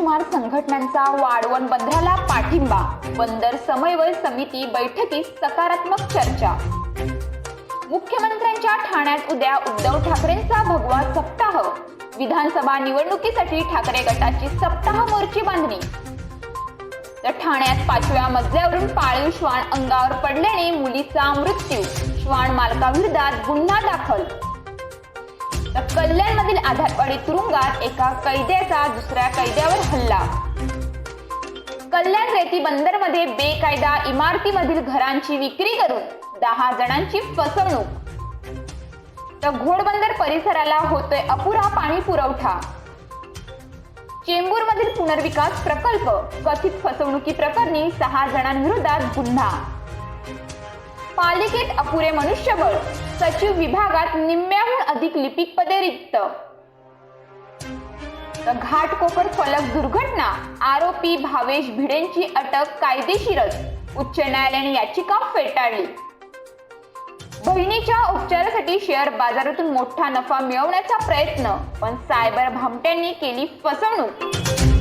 मच्छीमार संघटनांचा वाढवण बंदराला पाठिंबा, बंदर समन्वय समिती बैठकीत सकारात्मक चर्चा। मुख्यमंत्र्यांच्या ठाण्यात उद्या उद्धव ठाकरेंचा भगवा सप्ताह, विधानसभा निवडणुकीसाठी ठाकरे गटाची सप्ताह मोर्ची बांधणी। तर ठाण्यात 5व्या मजल्यावरून पाळीव श्वान अंगावर पडल्याने मुलीचा मृत्यू, श्वान मालकाविरोधात गुन्हा दाखल। तर कल्याणमधील आधारवाडी तुरुंगात एका कैद्याचा दुसऱ्या कैद्यावर हल्ला। कल्याण रेती बंदरमध्ये बेकायदा इमारतीमधील घरांची विक्री करून 10 जणांची फसवणूक। तर घोडबंदर परिसराला होतोय अपुरा पाणी पुरवठा। चेंबूरमधील पुनर्विकास प्रकल्प कथित फसवणुकी प्रकरणी 6 जणांविरोधात गुन्हा। पालिकेत अपुरे मनुष्यबळ, सचिव विभागात निम्म्याहून अधिक लिपिक पदे रिक्त। घाटकोपर फलक दुर्घटना, आरोपी भावेश भिडेंची अटक कायदेशीरच, उच्च न्यायालयाने याचिका फेटाळली। बहिणीच्या उपचारासाठी शेअर बाजारातून मोठा नफा मिळवण्याचा प्रयत्न, पण सायबर भामट्यांनी केली फसवणूक।